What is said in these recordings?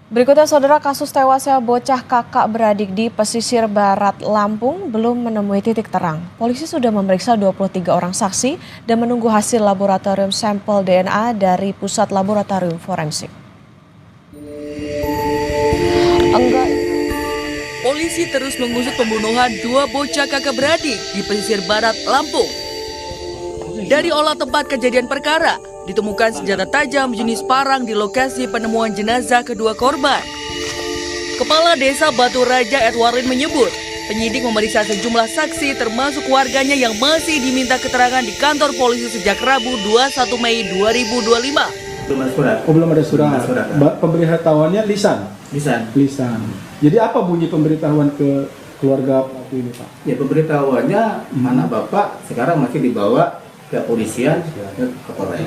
Berikutnya, saudara, kasus tewasnya bocah kakak beradik di pesisir barat Lampung belum menemui titik terang. Polisi sudah memeriksa 23 orang saksi dan menunggu hasil laboratorium sampel DNA dari Pusat Laboratorium Forensik. Polisi terus mengusut pembunuhan dua bocah kakak beradik di pesisir barat Lampung. Dari olah tempat kejadian perkara, ditemukan senjata tajam jenis parang di lokasi penemuan jenazah kedua korban. Kepala Desa Batu Raja Edwarin menyebut, penyidik memeriksa sejumlah saksi termasuk warganya yang masih diminta keterangan di kantor polisi sejak Rabu 21 Mei 2025. Belum ada surat. Oh, belum ada surat. Belum ada surat. Pemberitahuannya lisan. Lisan. Jadi apa bunyi pemberitahuan ke keluarga pelaku ini, Pak? Ya, pemberitahuannya anak bapak sekarang masih dibawa ke polisian, ke Polres.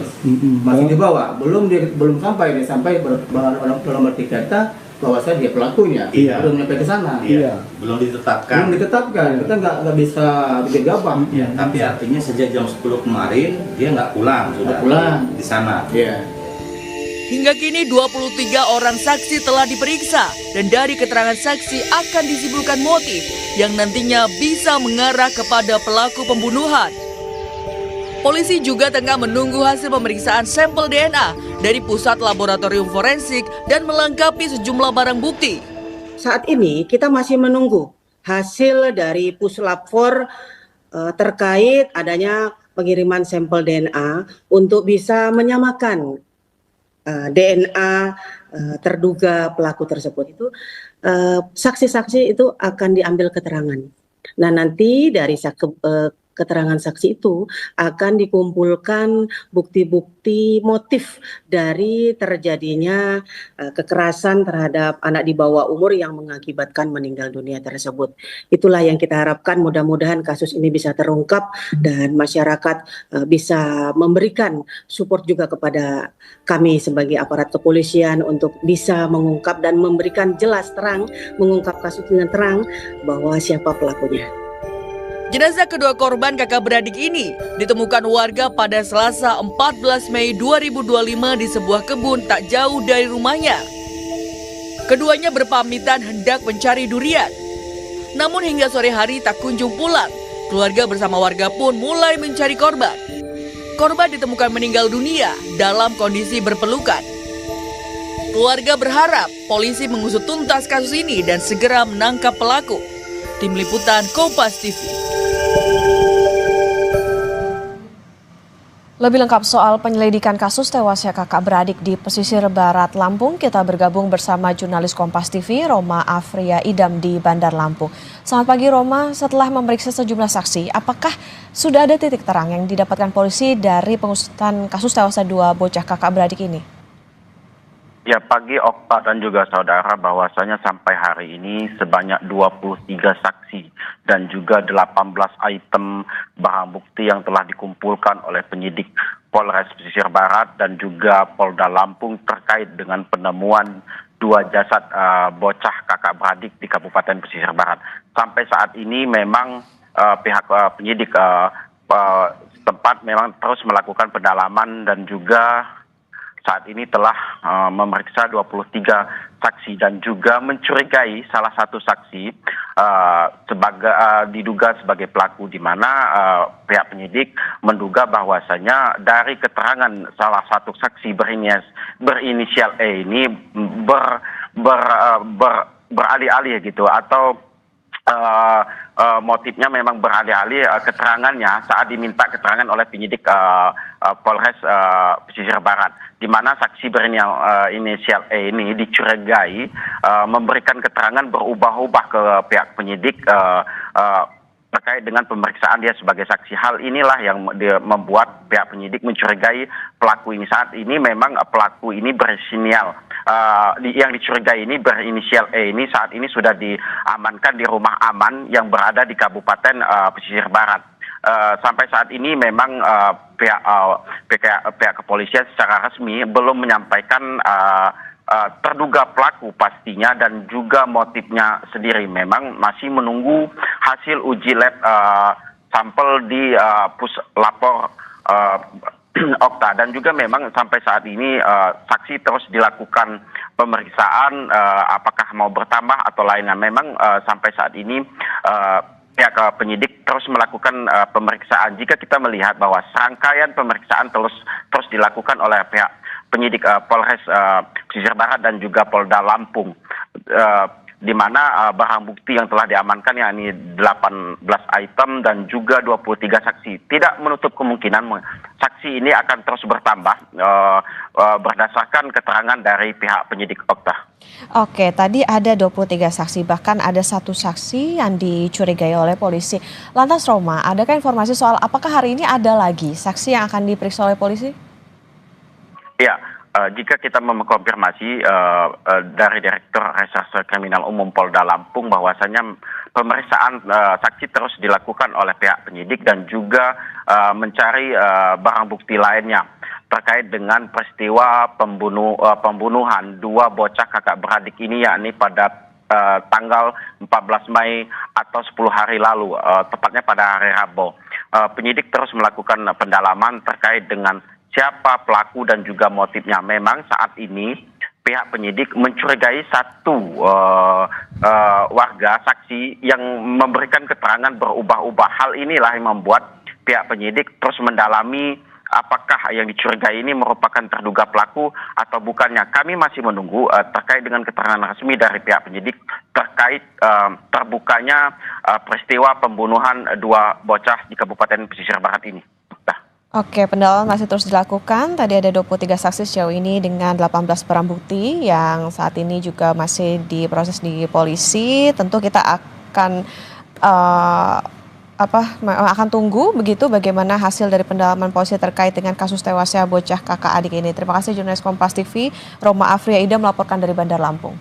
Masih dibawa, belum sampai dalam arti kata bahwasanya dia pelakunya. Iya. Belum sampai ke sana. Iya. Belum ditetapkan. Kita nggak bisa gegabah. Ya, tapi artinya sejak jam 10 kemarin dia nggak pulang, sudah pulang di sana. Iya. Hingga kini 23 orang saksi telah diperiksa dan dari keterangan saksi akan disimpulkan motif yang nantinya bisa mengarah kepada pelaku pembunuhan. Polisi juga tengah menunggu hasil pemeriksaan sampel DNA dari Pusat Laboratorium Forensik dan melengkapi sejumlah barang bukti. Saat ini kita masih menunggu hasil dari Puslapfor terkait adanya pengiriman sampel DNA untuk bisa menyamakan DNA terduga pelaku tersebut. Itu saksi-saksi itu akan diambil keterangan. Nah, nanti dari keterangan saksi itu akan dikumpulkan bukti-bukti motif dari terjadinya kekerasan terhadap anak di bawah umur yang mengakibatkan meninggal dunia tersebut. Itulah yang kita harapkan, mudah-mudahan kasus ini bisa terungkap dan masyarakat bisa memberikan support juga kepada kami sebagai aparat kepolisian untuk bisa mengungkap dan memberikan jelas terang, mengungkap kasus dengan terang bahwa siapa pelakunya. Jenazah kedua korban kakak beradik ini ditemukan warga pada Selasa 14 Mei 2025 di sebuah kebun tak jauh dari rumahnya. Keduanya berpamitan hendak mencari durian. Namun hingga sore hari tak kunjung pulang. Keluarga bersama warga pun mulai mencari korban. Korban ditemukan meninggal dunia dalam kondisi berpelukan. Keluarga berharap polisi mengusut tuntas kasus ini dan segera menangkap pelaku. Tim Liputan Kompas TV. Lebih lengkap soal penyelidikan kasus tewasnya kakak beradik di pesisir barat Lampung, kita bergabung bersama jurnalis Kompas TV, Roma Afria Idam di Bandar Lampung. Selamat pagi Roma, setelah memeriksa sejumlah saksi, apakah sudah ada titik terang yang didapatkan polisi dari pengusutan kasus tewasnya dua bocah kakak beradik ini? Ya, pagi Okta dan juga saudara, bahwasanya sampai hari ini sebanyak 23 saksi dan juga 18 item barang bukti yang telah dikumpulkan oleh penyidik Polres Pesisir Barat dan juga Polda Lampung terkait dengan penemuan dua jasad bocah kakak beradik di Kabupaten Pesisir Barat. Sampai saat ini memang pihak penyidik setempat memang terus melakukan pendalaman dan juga saat ini telah memeriksa 23 saksi dan juga mencurigai salah satu saksi diduga sebagai pelaku, di mana pihak penyidik menduga bahwasanya dari keterangan salah satu saksi berinisial E ini beralih-alih gitu, atau motifnya memang beralih-alih keterangannya saat diminta keterangan oleh penyidik Polres Pesisir Barat, di mana saksi berinisial E ini dicurigai memberikan keterangan berubah-ubah ke pihak penyidik terkait dengan pemeriksaan dia sebagai saksi. Hal inilah yang membuat pihak penyidik mencurigai pelaku ini. Saat ini memang pelaku ini yang dicurigai ini berinisial E ini saat ini sudah diamankan di rumah aman yang berada di Kabupaten Pesisir Barat. Sampai saat ini memang pihak kepolisian secara resmi belum menyampaikan terduga pelaku pastinya dan juga motifnya sendiri. Memang masih menunggu hasil uji lab sampel di Puslapfor Okta, dan juga memang sampai saat ini saksi terus dilakukan pemeriksaan apakah mau bertambah atau lainnya. Memang sampai saat ini pihak penyidik terus melakukan pemeriksaan. Jika kita melihat bahwa serangkaian pemeriksaan terus dilakukan oleh pihak penyidik Polres Pesisir Barat dan juga Polda Lampung, di mana barang bukti yang telah diamankan yakni 18 item dan juga 23 saksi. Tidak menutup kemungkinan saksi ini akan terus bertambah berdasarkan keterangan dari pihak penyidik Okta. Oke, tadi ada 23 saksi, bahkan ada satu saksi yang dicurigai oleh polisi. Lantas Roma, adakah informasi soal apakah hari ini ada lagi saksi yang akan diperiksa oleh polisi? Ya, jika kita mengkonfirmasi dari Direktur Reserse Kriminal Umum Polda Lampung bahwasanya pemeriksaan saksi terus dilakukan oleh pihak penyidik dan juga mencari barang bukti lainnya terkait dengan peristiwa pembunuhan dua bocah kakak beradik ini, yakni pada tanggal 14 Mei atau 10 hari lalu, tepatnya pada hari Rabu. Penyidik terus melakukan pendalaman terkait dengan siapa pelaku dan juga motifnya. Memang saat ini pihak penyidik mencurigai satu warga saksi yang memberikan keterangan berubah-ubah. Hal inilah yang membuat pihak penyidik terus mendalami apakah yang dicurigai ini merupakan terduga pelaku atau bukannya. Kami masih menunggu terkait dengan keterangan resmi dari pihak penyidik terkait terbukanya peristiwa pembunuhan dua bocah di Kabupaten Pesisir Barat ini. Oke, pendalaman masih terus dilakukan. Tadi ada 23 saksi sejauh ini dengan 18 barang bukti yang saat ini juga masih diproses di polisi. Tentu kita akan akan tunggu begitu bagaimana hasil dari pendalaman polisi terkait dengan kasus tewasnya bocah kakak adik ini. Terima kasih jurnalis Kompas TV Roma Afria Ida melaporkan dari Bandar Lampung.